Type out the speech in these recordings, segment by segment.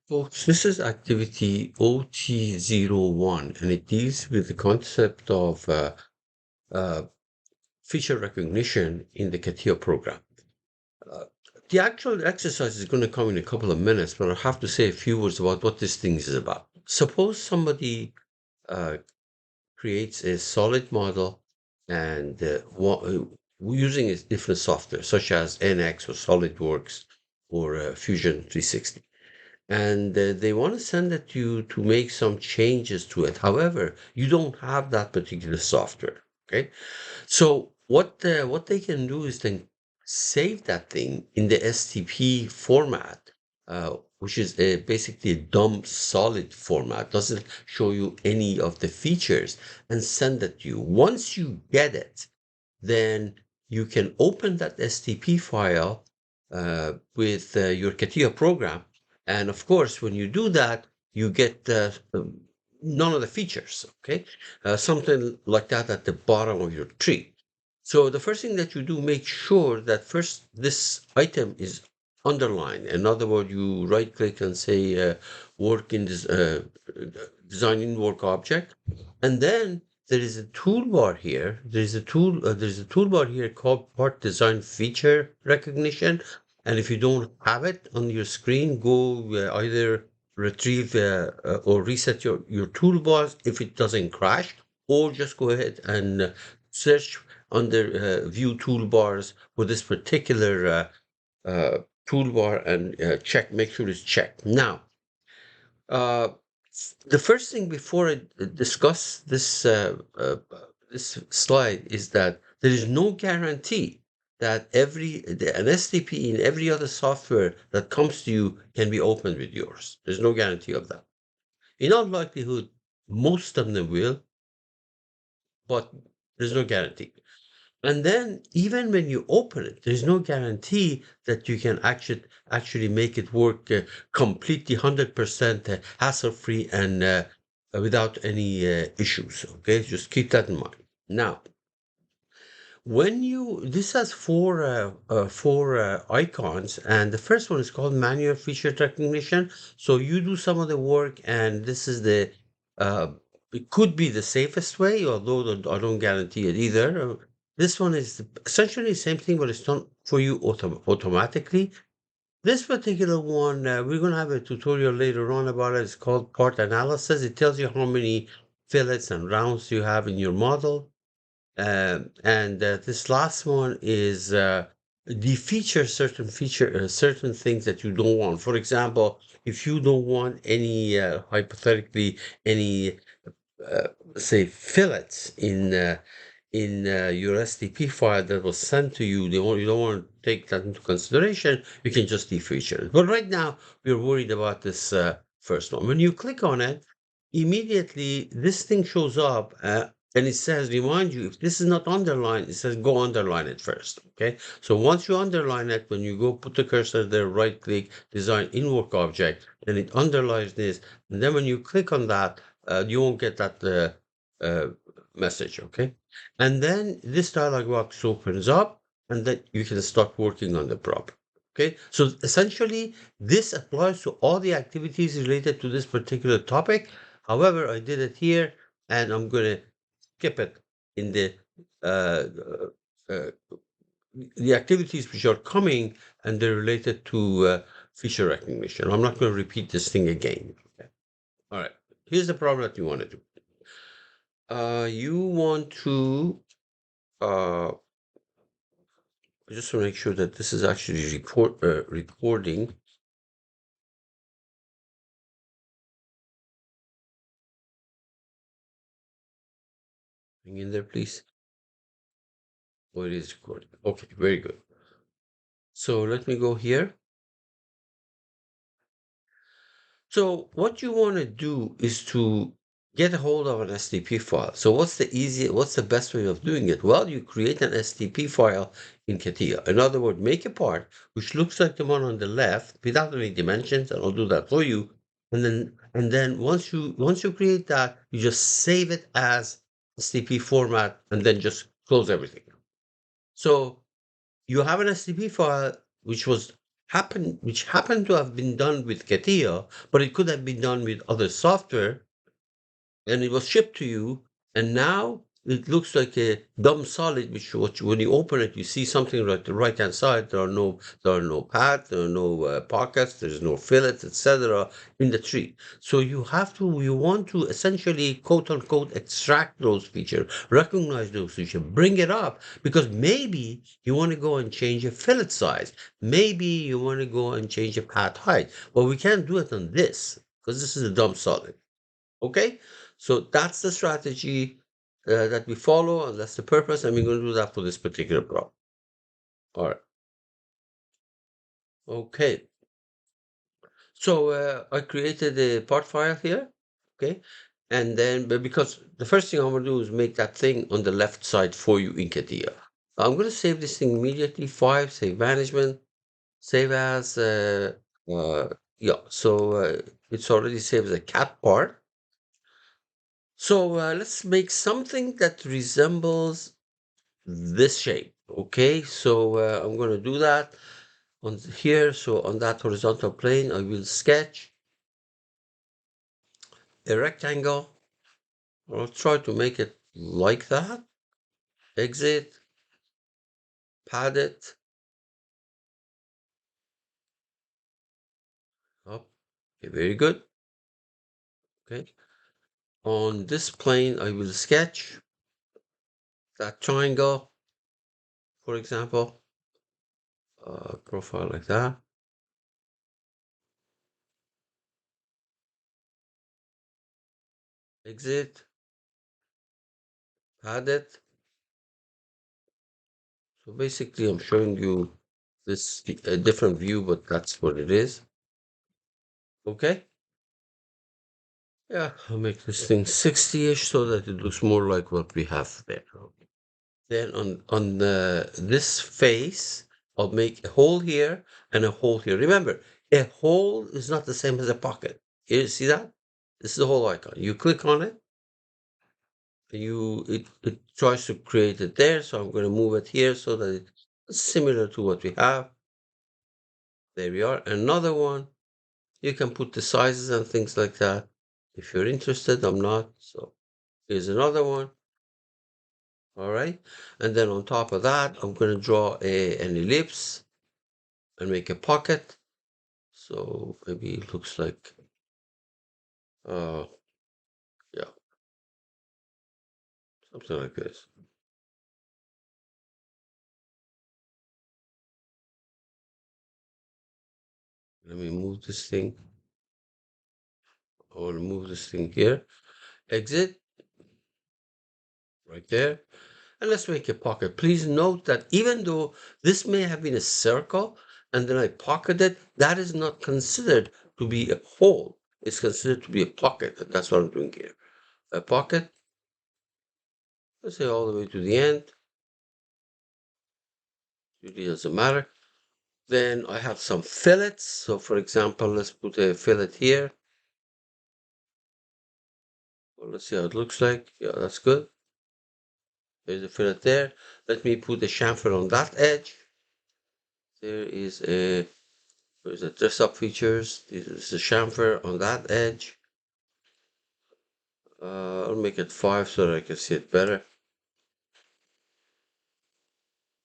Folks, this is activity OT01, and it deals with the concept of uh, feature recognition in the Catia program. Uh, the actual exercise is going to come in a couple of minutes, but I have to say a few words about what this thing is about. Suppose somebody uh, creates a solid model and using a different software, such as NX or SolidWorks or Fusion 360. And they want to send it to you to make some changes to it. However, you don't have that particular software. Okay, so what they can do is then save that thing in the STP format, which is basically a dumb solid format, doesn't show you any of the features, and send it to you. Once you get it, then you can open that STP file with your CATIA program. And of course, when you do that, you get none of the features, okay? Something like that at the bottom of your tree. So the first thing that you do, make sure that first this item is underlined. In other words, you right click and say work in this design in work object, and then there is a toolbar here. There's a toolbar here called Part Design Feature Recognition. And if you don't have it on your screen, go either retrieve or reset your toolbars if it doesn't crash, or just go ahead and search under View Toolbars for this particular toolbar and make sure it's checked. Now, uh, the first thing before I discuss this slide is that there is no guarantee that an STP in every other software that comes to you can be opened with yours. There's no guarantee of that. In all likelihood, most of them will, but there's no guarantee. And then even when you open it, there's no guarantee that you can actually make it work completely 100% hassle-free and without any issues. Okay, just keep that in mind. Now, when you this has four icons, and the first one is called manual feature recognition. So you do some of the work, and this is the uh, it could be the safest way, although I don't guarantee it either. This one is essentially the same thing, but it's done for you automatically. This particular one, we're going to have a tutorial later on about it. It's called part analysis. It tells you how many fillets and rounds you have in your model. And this last one is certain things that you don't want. For example, if you don't want any hypothetically any say fillets in your STP file that was sent to you, you don't want to take that into consideration, you can just defeature it. But right now, we're worried about this first one. When you click on it, immediately this thing shows up and it says, remind you, if this is not underlined, it says go underline it first. Okay. So once you underline it, when you go put the cursor there, right click, design in work object, then it underlines this. And then when you click on that, you won't get that message. Okay. And then this dialog box opens up, and then you can start working on the problem. Okay, so essentially, this applies to all the activities related to this particular topic. However, I did it here, and I'm going to skip it in uh, uh, the activities which are coming, and they're related to feature recognition. I'm not going to repeat this thing again. Okay. All right. Here's the problem that you want to do. You want to just to make sure that this is actually recording. Hang in there, please. Oh, it is recording. Okay, very good. So let me go here. So what you want to do is to get a hold of an STP file. So what's the best way of doing it? Well, you create an STP file in Catia. In other words, make a part which looks like the one on the left without any dimensions, and I'll do that for you. And then once you create that, you just save it as STP format and then just close everything. So you have an STP file which was which happened to have been done with Catia, but it could have been done with other software, and it was shipped to you, and now it looks like a dumb solid, which when you open it, you see something like the right hand side. There are no pads, there are no pockets, there's no fillets, etc. in the tree. So you want to essentially quote unquote extract those features, recognize those features, bring it up, because maybe you want to go and change a fillet size, maybe you want to go and change a pad height. Well, we can't do it on this because this is a dumb solid. Okay, so that's the strategy that we follow, and that's the purpose, and we're going to do that for this particular problem. All right. Okay. So I created a part file here. Okay, and then but because the first thing I want to do is make that thing on the left side for you in Catia. I'm going to save this thing immediately. Five, save management, save as. Yeah. So it's already saved as a cat part. So let's make something that resembles this shape. Okay, so I'm going to do that on here. So on that horizontal plane, I will sketch a rectangle. I'll try to make it like that. Exit, pad it up. Okay, very good. Okay, on this plane, I will sketch that triangle, for example, profile like that. Exit, pad it. So basically, I'm showing you this a different view, but that's what it is. Okay. Yeah, I'll make this thing 60-ish so that it looks more like what we have there. Then on this face, I'll make a hole here and a hole here. Remember, a hole is not the same as a pocket. You see that? This is the whole icon. You click on it, it tries to create it there. So I'm going to move it here so that it's similar to what we have. There we are. Another one. You can put the sizes and things like that. If you're interested, I'm not. So here's another one. All right. And then on top of that, I'm going to draw an ellipse and make a pocket. So maybe it looks like, uh, yeah, something like this. Let me move this thing. I want to move this thing here. Exit right there. And let's make a pocket. Please note that even though this may have been a circle and then I pocketed it, that is not considered to be a hole. It's considered to be a pocket. And that's what I'm doing here. A pocket, let's say all the way to the end. Really doesn't matter. Then I have some fillets. So for example, let's put a fillet here. Well, let's see how it looks like. Yeah, that's good. There's a fillet there. Let me put a chamfer on that edge. There's a dress up features. This is a chamfer on that edge. I'll make it 5 so that I can see it better.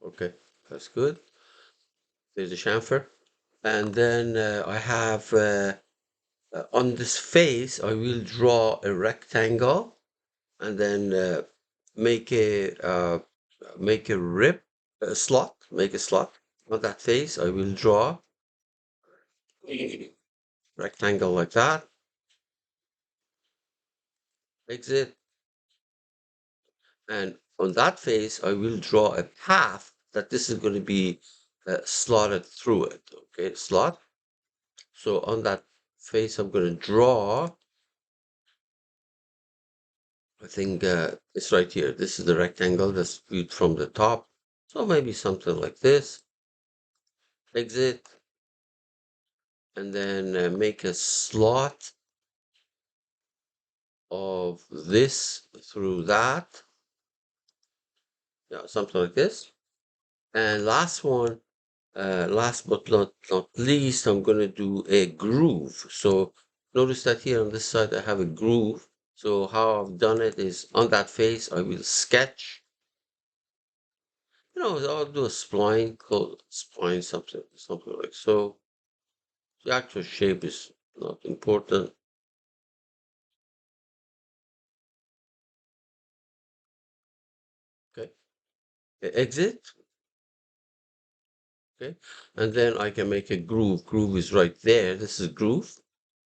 Okay, that's good. There's a chamfer. And then I have on this face, I will draw a rectangle and then make a rib, a slot, make a slot. On that face, I will draw a rectangle like that. Exit. And on that face, I will draw a path that this is going to be slotted through it. Okay, slot. So on that face, I'm going to draw, I think it's right here. This is the rectangle that's viewed from the top. So maybe something like this. Exit. And then make a slot of this through that. Yeah, something like this. And last one, Last but not least, I'm going to do a groove. So notice that here on this side, I have a groove. So how I've done it is on that face, I will sketch. I'll do a spline, called spline, something like so. The actual shape is not important. Okay. Exit. Okay. And then I can make a groove. Groove is right there. This is groove.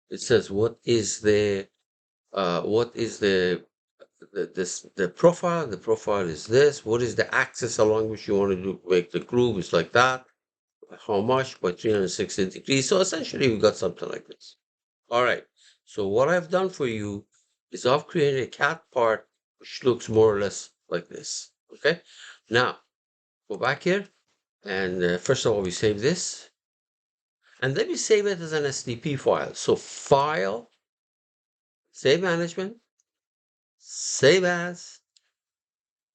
It says what is the profile. The profile is this. What is the axis along which you want to make the groove? Is like that. How much? By 360 degrees. So essentially we got something like this. All right. So what I've done for you is I've created a cat part which looks more or less like this. Okay. Now go back here and first of all we save this and then we save it as an SDP file. So file, save management, save as.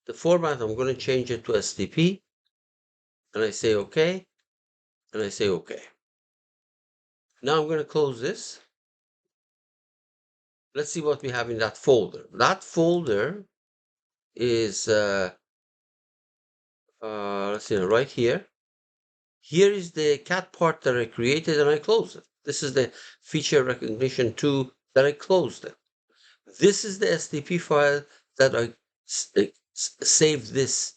The format I'm going to change it to SDP and I say okay and I say okay. Now I'm going to close this. Let's see what we have in that folder. That folder is let's see, right here. Here is the cat part that I created and I closed it. This is the feature recognition 2 that I closed it. This is the SDP file that I saved this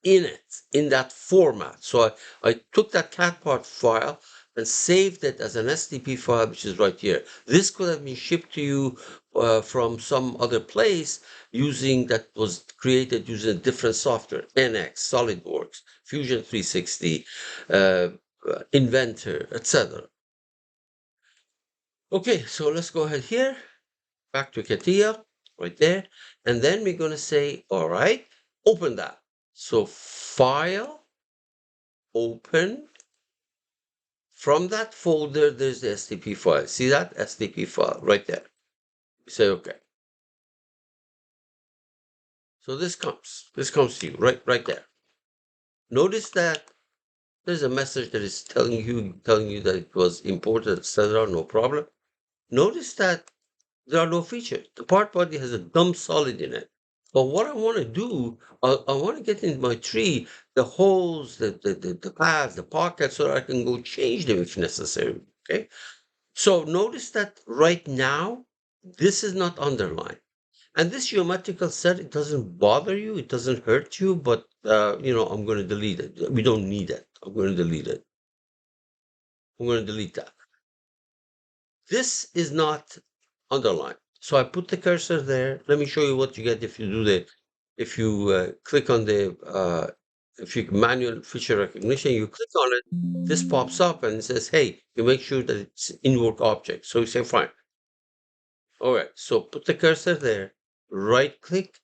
in it, in that format. So I took that cat part file and saved it as an SDP file, which is right here. This could have been shipped to you from some other place that was created using different software, NX, SolidWorks, Fusion 360, Inventor, etc. Okay, so let's go ahead here, back to Catia, right there, and then we're going to say, all right, open that. So file, open. From that folder, there's the SDP file. See that SDP file right there. You say okay. So this comes to you right there. Notice that there's a message that is telling you that it was imported, etc. No problem. Notice that there are no features. The part body has a dumb solid in it. But what I want to do, I want to get in my tree the holes, the paths, the pockets, so that I can go change them if necessary. Okay. So notice that right now, this is not underlined. And this geometrical set, it doesn't bother you, it doesn't hurt you, but I'm going to delete it. We don't need it. I'm going to delete it. I'm going to delete that. This is not underlined. So I put the cursor there. Let me show you what you get if you if you click on if you manual feature recognition, you click on it, this pops up and it says, hey, you make sure that it's invoke object. So you say, fine. All right, so put the cursor there, right click,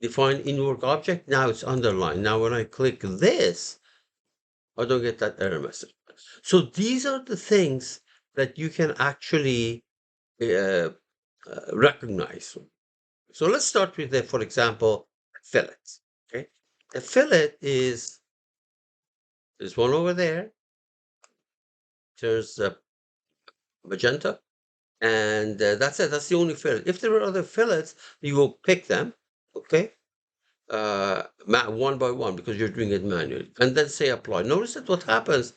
define invoke object. Now it's underlined. Now when I click this, I don't get that error message. So these are the things that you can actually uh, recognize. So let's start with, for example, fillet. Okay, a fillet is there's one over there. There's magenta, and that's it. That's the only fillet. If there are other fillets, you will pick them. Okay, one by one because you're doing it manually, and then say apply. Notice that what happens,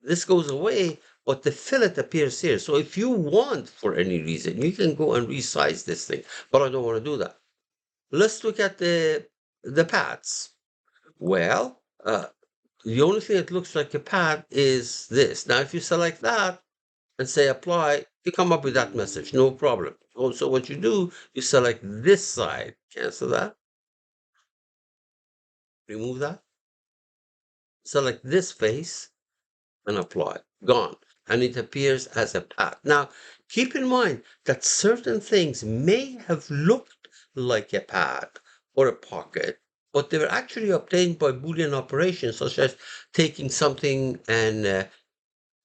this goes away, but the fillet appears here. So if you want, for any reason, you can go and resize this thing, but I don't want to do that. Let's look at the pads. Well, the only thing that looks like a pad is this. Now, if you select that and say apply, you come up with that message, no problem. So what you do, you select this side, cancel that, remove that, select this face and apply. Gone. And it appears as a path. Now, keep in mind that certain things may have looked like a pad or a pocket, but they were actually obtained by Boolean operations, such as taking something and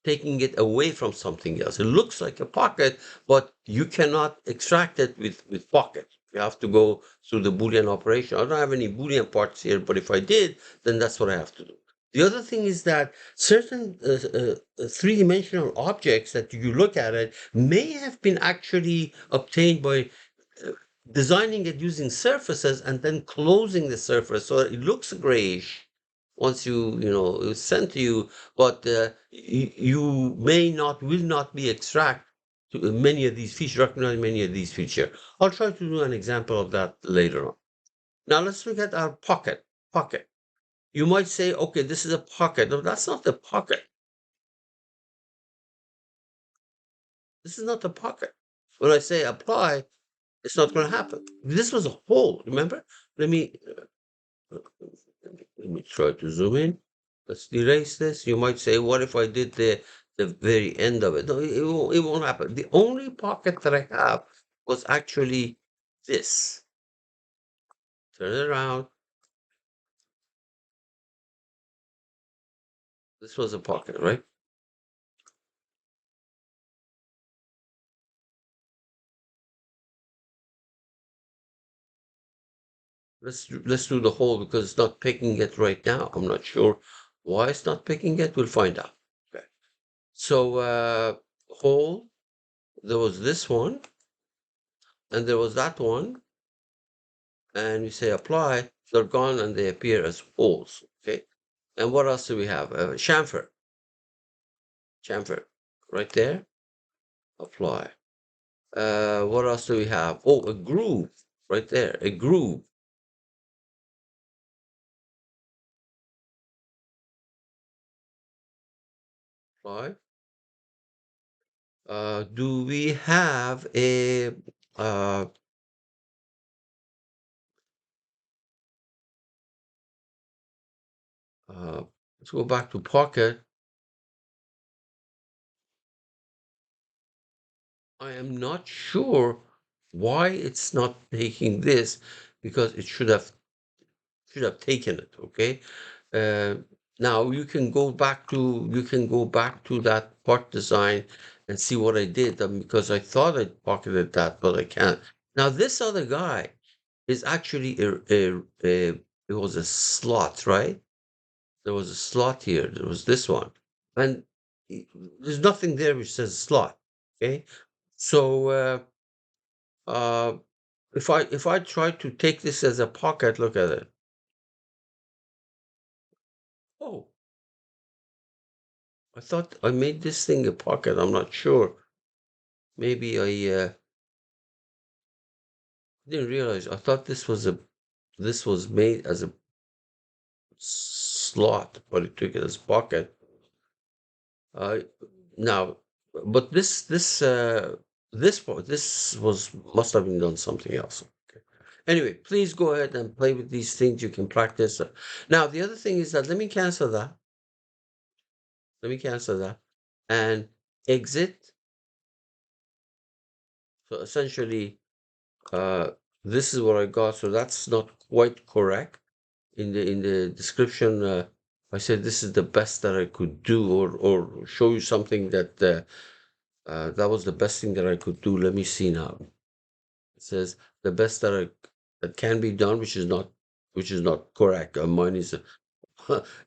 taking it away from something else. It looks like a pocket, but you cannot extract it with pocket. You have to go through the Boolean operation. I don't have any Boolean parts here, but if I did, then that's what I have to do. The other thing is that certain three-dimensional objects that you look at it may have been actually obtained by uh, designing it using surfaces and then closing the surface so that it looks grayish once it's sent to you, but you may not, will not be extract to many of these features, recognize many of these features. I'll try to do an example of that later on. Now let's look at our pocket. Pocket. You might say, okay, this is a pocket. No, that's not the pocket. This is not the pocket. When I say apply, it's not going to happen. This was a hole, remember? Let me let me try to zoom in. Let's erase this. You might say, what if I did the very end of it? No, it won't happen. The only pocket that I have was actually this. Turn it around. This was a pocket, right? Let's do the hole because it's not picking it right now. I'm not sure why it's not picking it. We'll find out. Okay. So hole, there was this one, and there was that one, and we say apply, they're gone and they appear as holes. Okay. And what else do we have? Chamfer. Chamfer. Right there. Apply. What else do we have? Oh, a groove. Right there. A groove. Apply. Do we have a uh, uh, let's go back to pocket. I am not sure why it's not taking this because it should have taken it. Okay. Uh, Now you can go back to that part design and see what I did because I thought I pocketed that, but I can't. Now this other guy is actually it was a slot, right? There was a slot here. There was this one, and i- there's nothing there which says slot. Okay, so uh, if I try to take this as a pocket, look at it. Oh, I thought I made this thing a pocket. I'm not sure. Maybe I didn't realize. I thought this was made as a slot, but it took it as pocket. Uh, Now, but this was must have been done something else. Okay. Anyway, please go ahead and play with these things. You can practice. Now, the other thing is that let me cancel that. Let me cancel that and exit. So essentially, uh, this is what I got. So that's not quite correct. In the description, I said this is the best that I could do, or show you something that was the best thing that I could do. Let me see now. It says the best that can be done, which is not correct. Mine is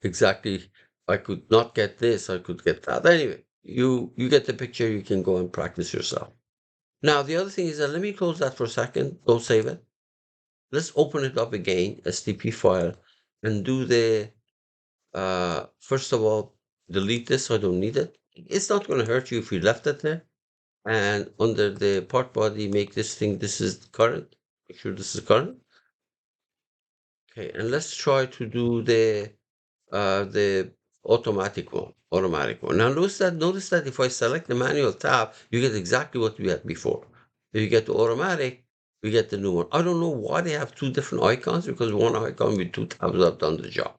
exactly. I could not get this. I could get that. Anyway, you get the picture. You can go and practice yourself. Now the other thing is that let me close that for a second. Don't save it. Let's open it up again, STP file, and do the first of all, delete this so I don't need it. It's not going to hurt you if you left it there. And under the part body, make this is current. Make sure this is current. Okay, and let's try to do the automatic one. Now notice that if I select the manual tab, you get exactly what we had before. If you get to automatic, we get the new one. I don't know why they have two different icons because one icon with two tabs have done the job.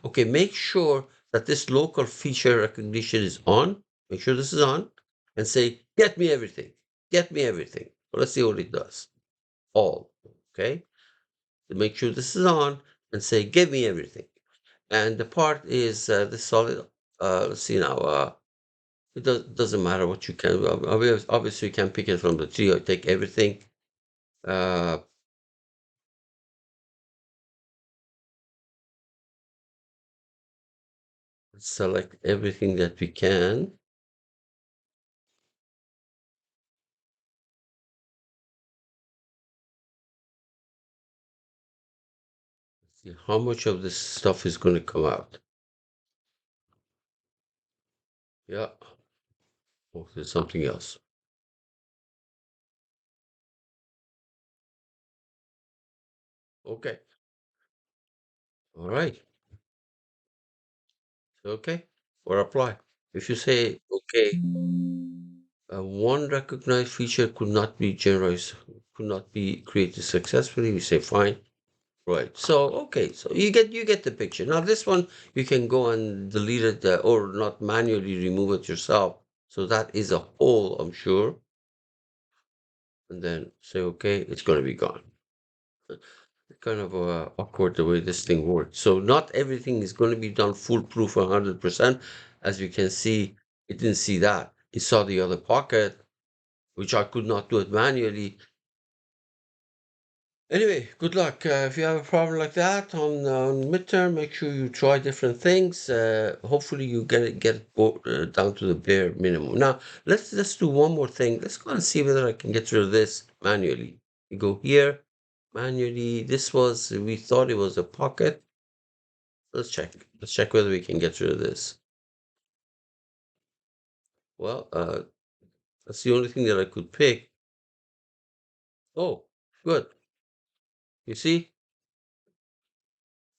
Okay, make sure that this local feature recognition is on. Make sure this is on and say, get me everything. Get me everything. Well, let's see what it does. All. Okay. Make sure this is on and say, give me everything. And the part is the solid. Let's see now. Doesn't matter what you can. Obviously, you can pick it from the tree or take everything. Uh, Select everything that we can. See how much of this stuff is going to come out. Yeah. Oh, there's something else. Okay. All right. Okay. Or apply. If you say, okay, one recognized feature could not be generalized, could not be created successfully, we say fine. Right. So, okay. So you get the picture. Now this one you can go and delete it or not manually remove it yourself. So that is a hole, I'm sure. And then say, okay, it's going to be gone. Kind of awkward the way this thing works. So not everything is going to be done foolproof 100%. As you can see, it didn't see that. It saw the other pocket, which I could not do it manually. Anyway, good luck. If you have a problem like that on midterm, make sure you try different things. Hopefully, you get it down to the bare minimum. Now, let's do one more thing. Let's go and see whether I can get rid of this manually. You go here, manually. This was we thought it was a pocket. Let's check. Let's check whether we can get rid of this. Well, that's the only thing that I could pick. Oh, good. You see,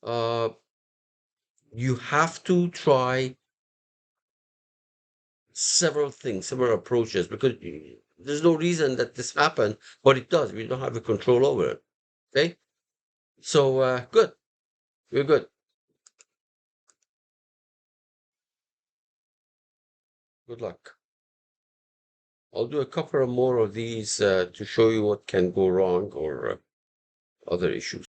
uh, you have to try several things, several approaches, because there's no reason that this happened, but it does. We don't have a control over it. Okay, so good. You're good. Good luck. I'll do a couple of more of these to show you what can go wrong or other issues.